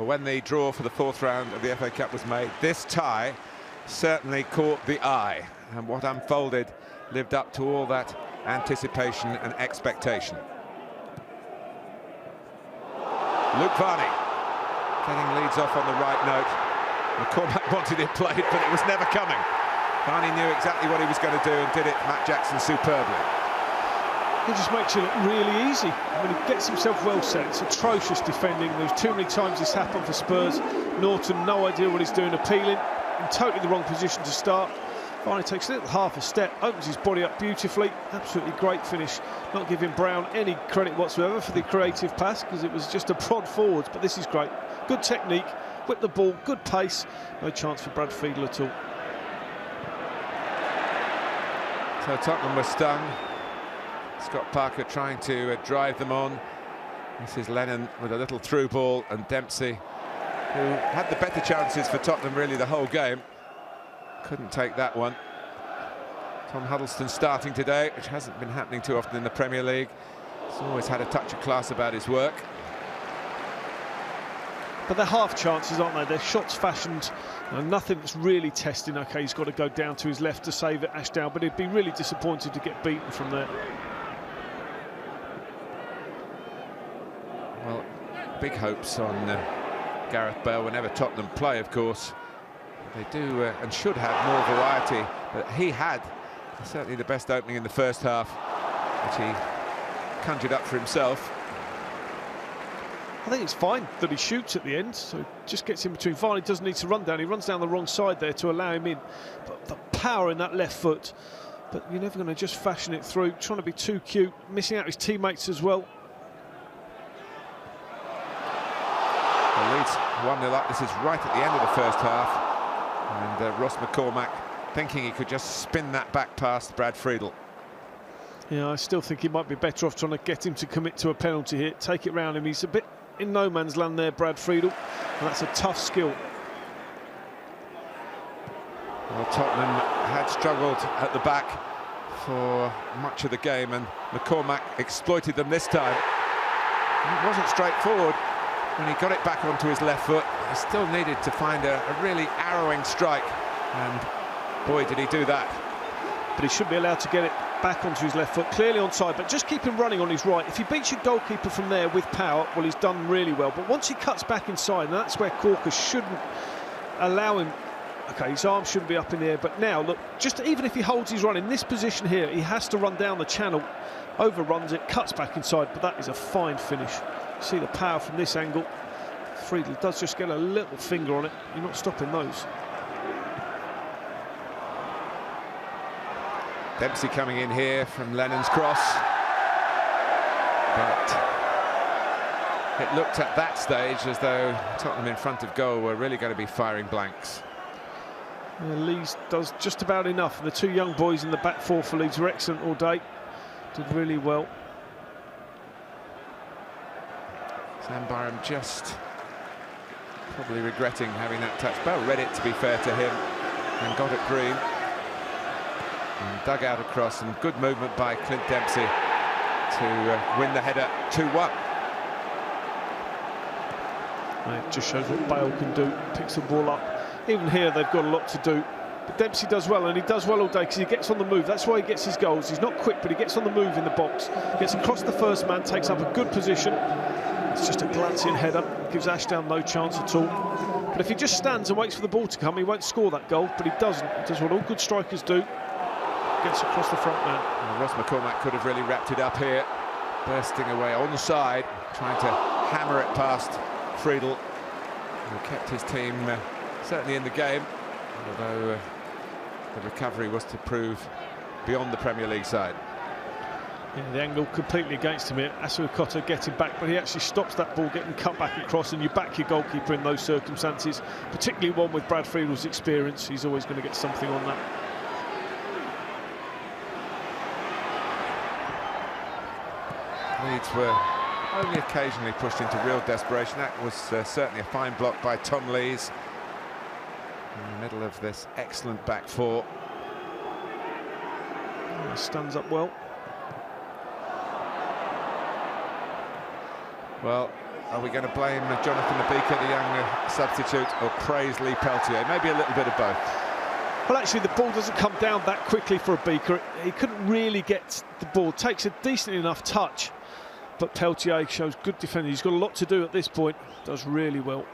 when the draw for the fourth round of the FA Cup was made, this tie certainly caught the eye, and what unfolded lived up to all that anticipation and expectation. Luke Varney getting Leeds off on the right note. McCormack wanted it played, but it was never coming. Varney knew exactly what he was going to do and did it, Matt Jackson, superbly. He just makes it look really easy. When he gets himself well set, it's atrocious defending. There's too many times this happened for Spurs. Norton, no idea what he's doing, appealing, in totally the wrong position to start. Varney takes a little half a step, opens his body up beautifully. Absolutely great finish. Not giving Brown any credit whatsoever for the creative pass, because it was just a prod forwards, but this is great. Good technique, whip the ball, good pace. No chance for Brad Friedel at all. So Tottenham were stung. Scott Parker trying to drive them on. This is Lennon with a little through ball, and Dempsey, who had the better chances for Tottenham really the whole game, couldn't take that one. Tom Huddleston starting today, which hasn't been happening too often in the Premier League. He's always had a touch of class about his work. But they're half chances, aren't they? They're shots fashioned, nothing that's really testing. OK, he's got to go down to his left to save it, Ashdown, but he'd be really disappointed to get beaten from there. Well, big hopes on Gareth Bale whenever Tottenham play, of course. They do and should have more variety, but he had certainly the best opening in the first half, which he conjured up for himself. I think it's fine that he shoots at the end, so just gets in between. Varney doesn't need to run down. He runs down the wrong side there to allow him in. But the power in that left foot. But you're never going to just fashion it through. Trying to be too cute, missing out his teammates as well. Well, Leeds 1-0 up. This is right at the end of the first half. And Ross McCormack thinking he could just spin that back past Brad Friedel. Yeah, I still think he might be better off trying to get him to commit to a penalty here. Take it round him. He's a bit in no man's land there, Brad Friedel. And that's a tough skill. Well, Tottenham had struggled at the back for much of the game, and McCormack exploited them this time. It wasn't straightforward. When he got it back onto his left foot, he still needed to find a really arrowing strike, and boy did he do that. But he should be allowed to get it back onto his left foot, clearly onside, but just keep him running on his right. If he beats your goalkeeper from there with power, well, he's done really well. But once he cuts back inside, and that's where Corker shouldn't allow him. OK, his arm shouldn't be up in the air, but now, look, just even if he holds his run in this position here, he has to run down the channel, overruns it, cuts back inside, but that is a fine finish. See the power from this angle. Friedel does just get a little finger on it. You're not stopping those. Dempsey coming in here from Lennon's cross. But it looked at that stage as though Tottenham in front of goal were really going to be firing blanks. Yeah, Leeds does just about enough. The two young boys in the back four for Leeds were excellent all day. Did really well. Sam Byram just probably regretting having that touch. Bell read it, to be fair to him, and got it green. And dug out across, and good movement by Clint Dempsey to win the header 2-1. It just shows what Bale can do. Picks the ball up. Even here, they've got a lot to do. But Dempsey does well, and he does well all day because he gets on the move. That's why he gets his goals. He's not quick, but he gets on the move in the box. Gets across the first man, takes up a good position. It's just a glancing header. Gives Ashdown no chance at all. But if he just stands and waits for the ball to come, he won't score that goal. But he doesn't. He does what all good strikers do. Gets across the front man. Well, Ross McCormack could have really wrapped it up here. Bursting away on the side, trying to hammer it past Friedel, who kept his team certainly in the game, although the recovery was to prove beyond the Premier League side. Yeah, the angle completely against him here. Asuakota getting back, but he actually stops that ball getting cut back across, and you back your goalkeeper in those circumstances, particularly one with Brad Friedel's experience. He's always going to get something on that. Leeds were only occasionally pushed into real desperation. That was certainly a fine block by Tom Lees in the middle of this excellent back four. He stands up well. Well, Are we going to blame Jonathan Abika, the young substitute, or praise Lee Peltier? Maybe a little bit of both. Well, actually, the ball doesn't come down that quickly for Abika. He couldn't really get the ball. Takes a decent enough touch, but Peltier shows good defending. He's got a lot to do at this point. Does really well.